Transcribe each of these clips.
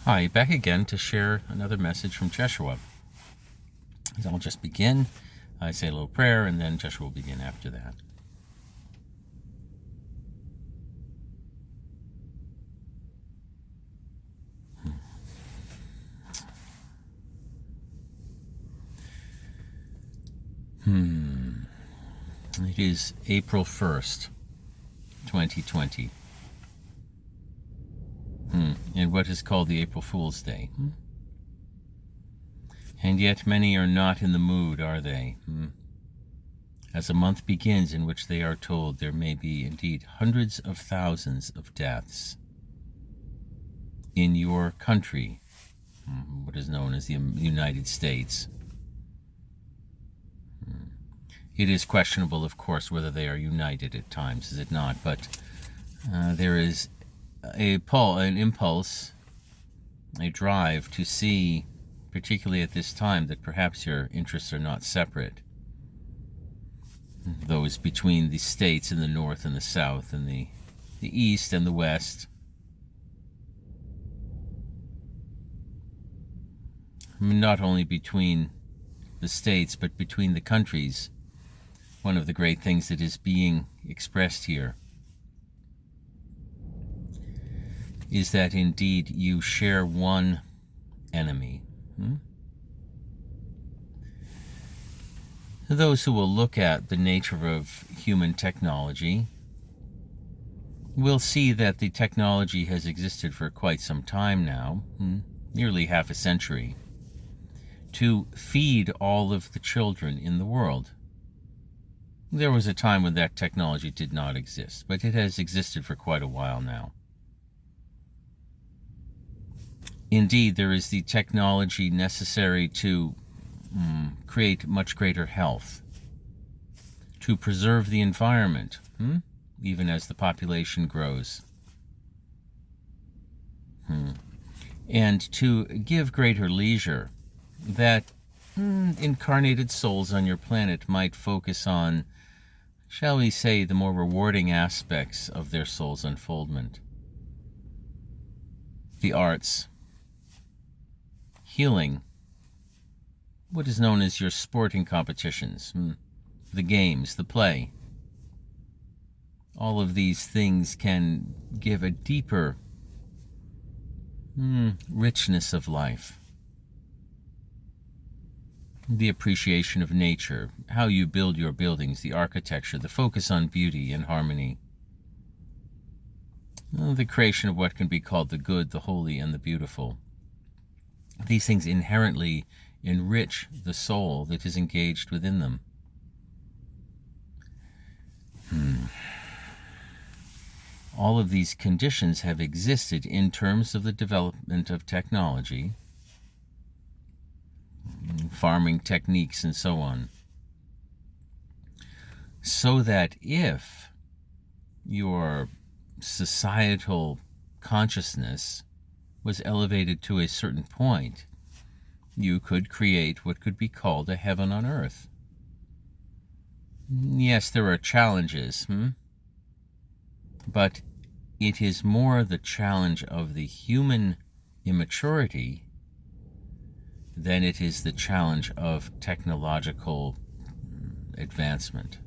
Hi, back again to share another message from Jeshua. I'll just begin. I say a little prayer, and then Jeshua will begin after that. It is April 1st, 2020. And what is called the April Fool's Day. And yet many are not in the mood, are they? As a month begins in which they are told there may be indeed hundreds of thousands of deaths in your country, what is known as the United States. It is questionable, of course, whether they are united at times, is it not? But there is an impulse, a drive to see, particularly at this time, that perhaps your interests are not separate. Those between the states in the north and the south, and the east and the west. I mean, not only between the states, but between the countries. One of the great things that is being expressed here is that indeed you share one enemy. Those who will look at the nature of human technology will see that the technology has existed for quite some time now, nearly half a century, to feed all of the children in the world. There was a time when that technology did not exist, but it has existed for quite a while now. Indeed, there is the technology necessary to create much greater health, to preserve the environment, even as the population grows, and to give greater leisure that incarnated souls on your planet might focus on, shall we say, the more rewarding aspects of their soul's unfoldment. The arts, healing, what is known as your sporting competitions, the games, the play. All of these things can give a deeper richness of life. The appreciation of nature, how you build your buildings, the architecture, the focus on beauty and harmony. The creation of what can be called the good, the holy, and the beautiful. These things inherently enrich the soul that is engaged within them. All of these conditions have existed in terms of the development of technology, farming techniques, and so on, so that if your societal consciousness was elevated to a certain point, you could create what could be called a heaven on earth. Yes, there are challenges, but it is more the challenge of the human immaturity than it is the challenge of technological advancement.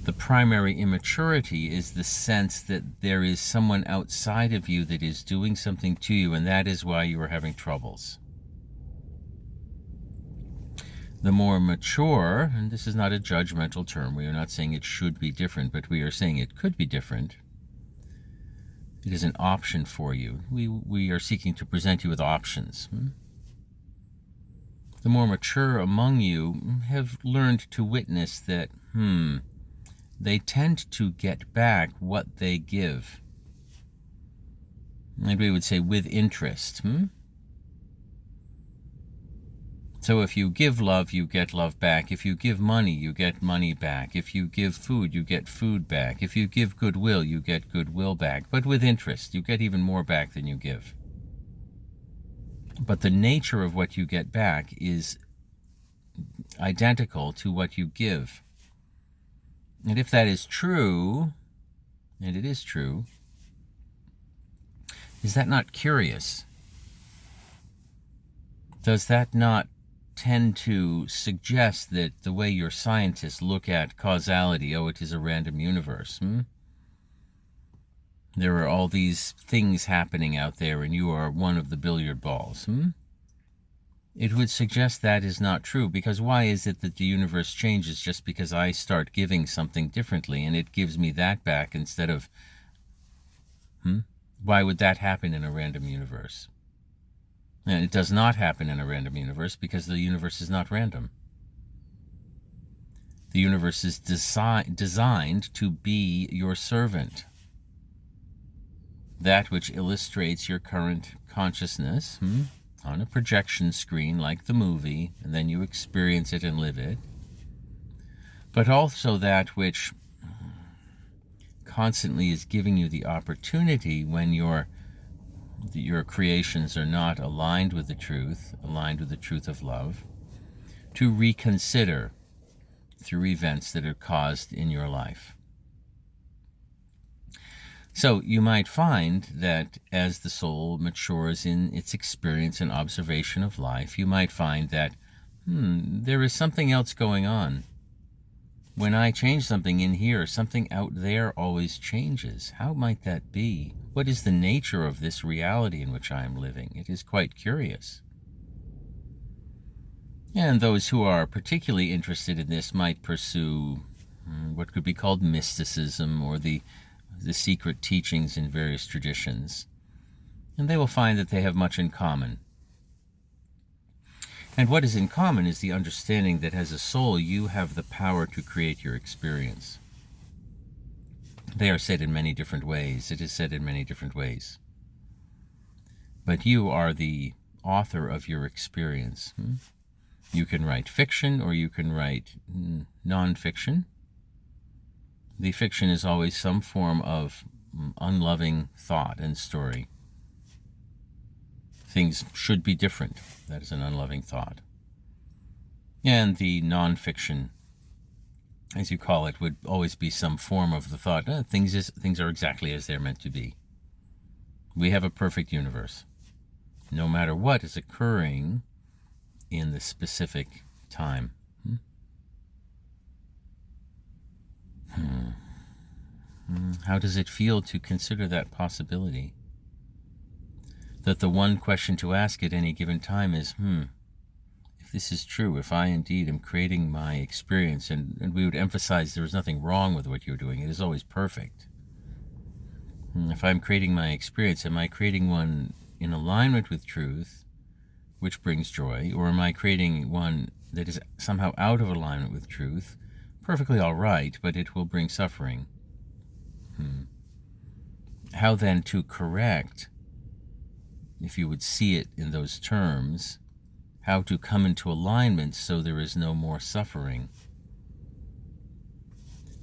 The primary immaturity is the sense that there is someone outside of you that is doing something to you, and that is why you are having troubles. The more mature, and this is not a judgmental term, we are not saying it should be different, but we are saying it could be different. It is an option for you. We are seeking to present you with options. The more mature among you have learned to witness that, they tend to get back what they give. And we would say with interest. So if you give love, you get love back. If you give money, you get money back. If you give food, you get food back. If you give goodwill, you get goodwill back. But with interest, you get even more back than you give. But the nature of what you get back is identical to what you give. And if that is true, and it is true, Is that not curious? Does that not tend to suggest that the way your scientists look at causality, oh, it is a random universe, There are all these things happening out there and you are one of the billiard balls, It would suggest that is not true, because why is it that the universe changes just because I start giving something differently and it gives me that back instead of, Why would that happen in a random universe? And it does not happen in a random universe because the universe is not random. The universe is designed to be your servant. That which illustrates your current consciousness, on a projection screen like the movie, and then you experience it and live it. But also that which constantly is giving you the opportunity when your creations are not aligned with the truth of love, to reconsider through events that are caused in your life. So you might find that as the soul matures in its experience and observation of life, you might find that, there is something else going on. When I change something in here, something out there always changes. How might that be? What is the nature of this reality in which I am living? It is quite curious. And those who are particularly interested in this might pursue what could be called mysticism, or the secret teachings in various traditions. And they will find that they have much in common. And what is in common is the understanding that as a soul, you have the power to create your experience. They are said in many different ways. It is said in many different ways. But you are the author of your experience. You can write fiction or you can write non-fiction. The fiction is always some form of unloving thought and story. Things should be different. That is an unloving thought. And the non-fiction, as you call it, would always be some form of the thought, things are exactly as they're meant to be. We have a perfect universe. No matter what is occurring in the specific time. How does it feel to consider that possibility? That the one question to ask at any given time is, if this is true, if I indeed am creating my experience, and we would emphasize there is nothing wrong with what you're doing, it is always perfect. If I'm creating my experience, am I creating one in alignment with truth, which brings joy, or am I creating one that is somehow out of alignment with truth? Perfectly all right, but it will bring suffering. How then to correct, if you would see it in those terms, how to come into alignment so there is no more suffering?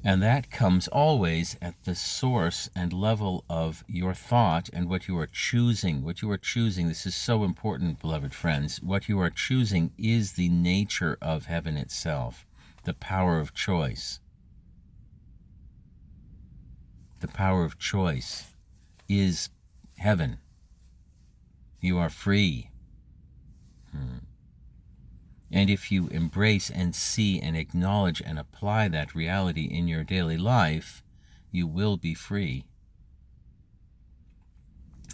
And that comes always at the source and level of your thought and what you are choosing. What you are choosing, this is so important, beloved friends. What you are choosing is the nature of heaven itself, the power of choice. The power of choice is heaven. You are free. And if you embrace and see and acknowledge and apply that reality in your daily life, you will be free.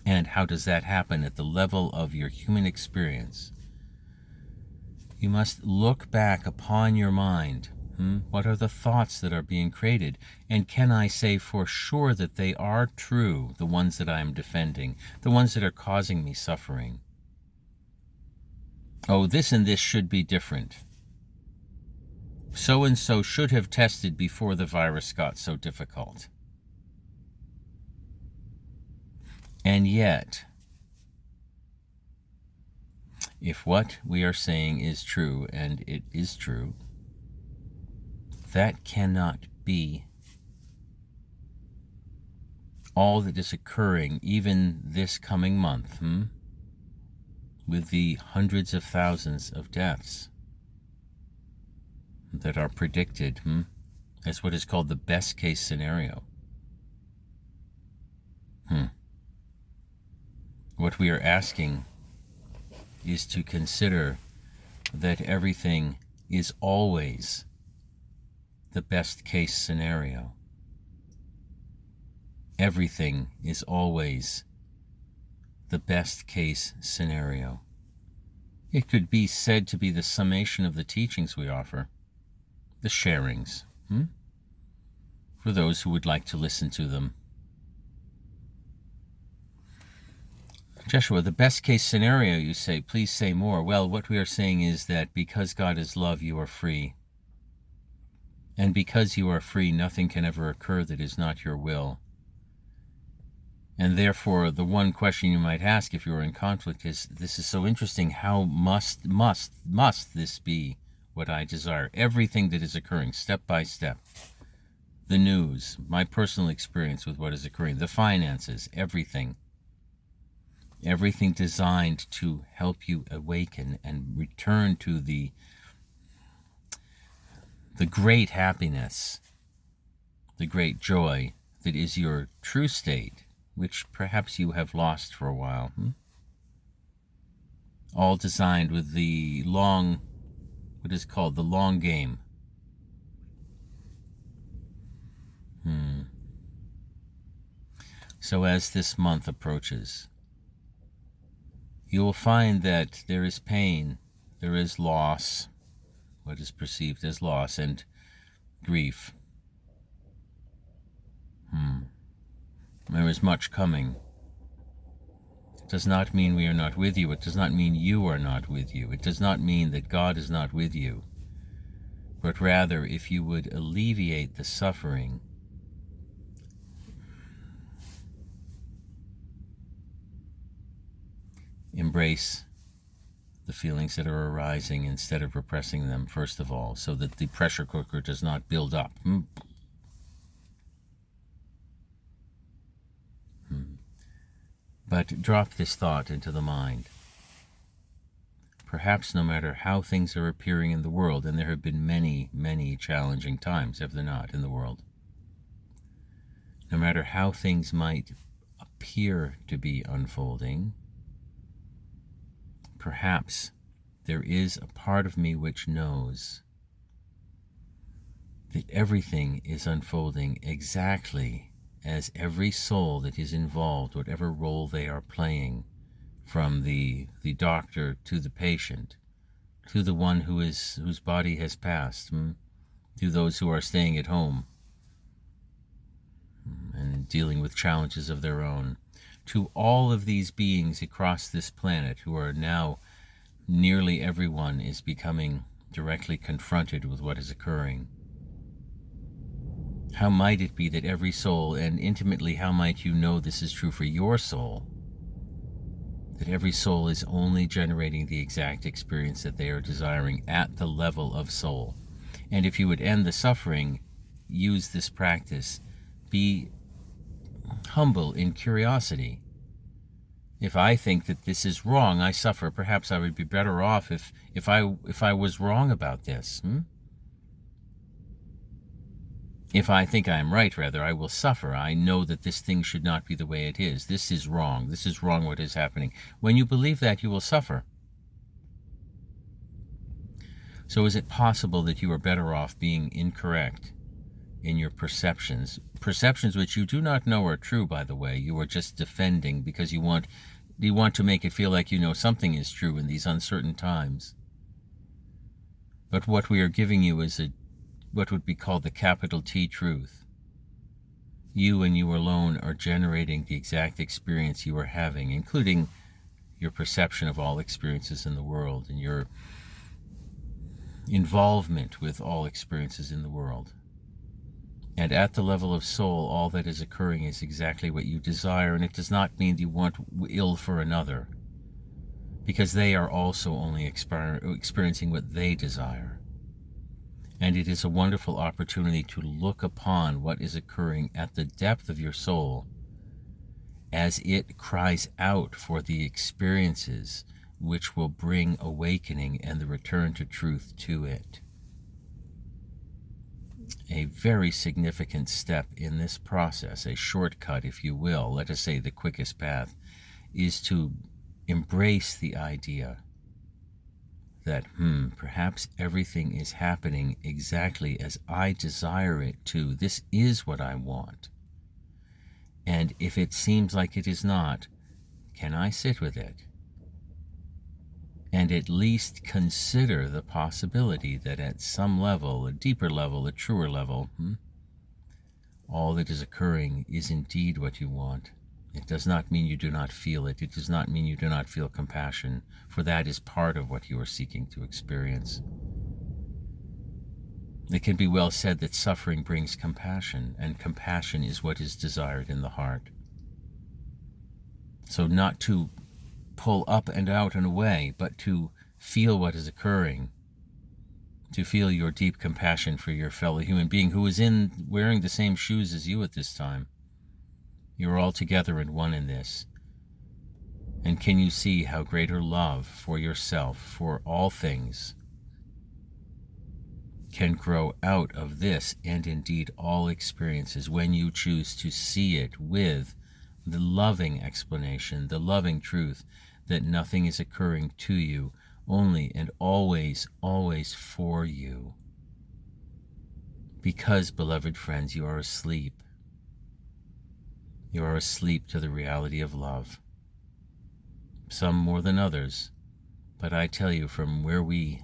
And how does that happen? At the level of your human experience. You must look back upon your mind. What are the thoughts that are being created? And can I say for sure that they are true, the ones that I am defending, the ones that are causing me suffering? Oh, this and this should be different. So-and-so should have tested before the virus got so difficult. And yet, if what we are saying is true, and it is true, that cannot be all that is occurring even this coming month, with the hundreds of thousands of deaths that are predicted as what is called the best case scenario. What we are asking is to consider that everything is always the best case scenario. Everything is always the best case scenario. It could be said to be the summation of the teachings we offer, the sharings, for those who would like to listen to them. Jeshua, the best case scenario, you say, please say more. Well, what we are saying is that because God is love, you are free. And because you are free, nothing can ever occur that is not your will. And therefore, the one question you might ask if you are in conflict is, this is so interesting, how must this be what I desire? Everything that is occurring, step by step. The news, my personal experience with what is occurring, the finances, everything. Everything designed to help you awaken and return to the great happiness, the great joy that is your true state, which perhaps you have lost for a while. All designed with the long, what is called the long game. So as this month approaches, you will find that there is pain, there is loss, what is perceived as loss, and grief. There is much coming. It does not mean we are not with you. It does not mean you are not with you. It does not mean that God is not with you. But rather, if you would alleviate the suffering, embrace the feelings that are arising instead of repressing them, first of all, so that the pressure cooker does not build up. But drop this thought into the mind. Perhaps no matter how things are appearing in the world, and there have been many, many challenging times, have there not, in the world? No matter how things might appear to be unfolding, perhaps there is a part of me which knows that everything is unfolding exactly as every soul that is involved, whatever role they are playing, from the doctor to the patient, to the one whose body has passed, to those who are staying at home and dealing with challenges of their own, to all of these beings across this planet who are now, nearly everyone is becoming directly confronted with what is occurring. How might it be that every soul, and intimately how might you know this is true for your soul, that every soul is only generating the exact experience that they are desiring at the level of soul? And if you would end the suffering, use this practice. Be humble in curiosity. If I think that this is wrong, I suffer. Perhaps I would be better off if I was wrong about this. If I think I am right, rather, I will suffer. I know that this thing should not be the way it is. This is wrong. This is wrong what is happening. When you believe that, you will suffer. So is it possible that you are better off being incorrect in your perceptions? Perceptions which you do not know are true, by the way. You are just defending because you want to make it feel like you know something is true in these uncertain times. But what we are giving you is what would be called the capital T truth. You and you alone are generating the exact experience you are having, including your perception of all experiences in the world and your involvement with all experiences in the world. And at the level of soul, all that is occurring is exactly what you desire, and it does not mean you want ill for another, because they are also only experiencing what they desire. And it is a wonderful opportunity to look upon what is occurring at the depth of your soul as it cries out for the experiences which will bring awakening and the return to truth to it. A very significant step in this process, a shortcut, if you will, let us say the quickest path, is to embrace the idea that, perhaps everything is happening exactly as I desire it to. This is what I want. And if it seems like it is not, can I sit with it? And at least consider the possibility that at some level, a deeper level, a truer level, all that is occurring is indeed what you want. It does not mean you do not feel it. It does not mean you do not feel compassion, for that is part of what you are seeking to experience. It can be well said that suffering brings compassion, and compassion is what is desired in the heart. So not to pull up and out and away, but to feel what is occurring, to feel your deep compassion for your fellow human being who is wearing the same shoes as you at this time. You are all together and one in this. And can you see how greater love for yourself, for all things, can grow out of this and indeed all experiences when you choose to see it with the loving explanation, the loving truth that nothing is occurring to you, only and always, always for you. Because, beloved friends, you are asleep. You are asleep to the reality of love. Some more than others, but I tell you, from where we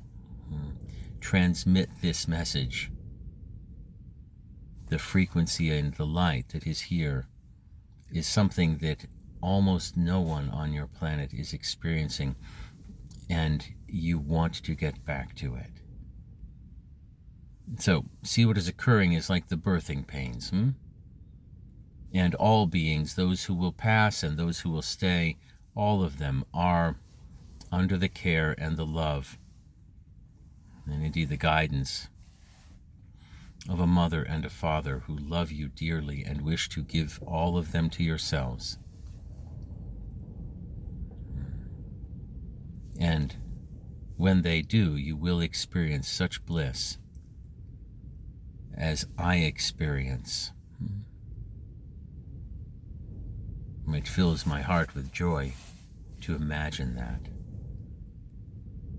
transmit this message, the frequency and the light that is here is something that almost no one on your planet is experiencing, and you want to get back to it. So, see what is occurring is like the birthing pains, And all beings, those who will pass and those who will stay, all of them are under the care and the love, and indeed the guidance of a mother and a father who love you dearly and wish to give all of them to yourselves. And when they do, you will experience such bliss as I experience. It fills my heart with joy to imagine that.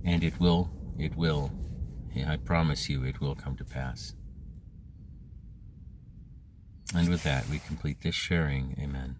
And it will, I promise you, it will come to pass. And with that, we complete this sharing. Amen.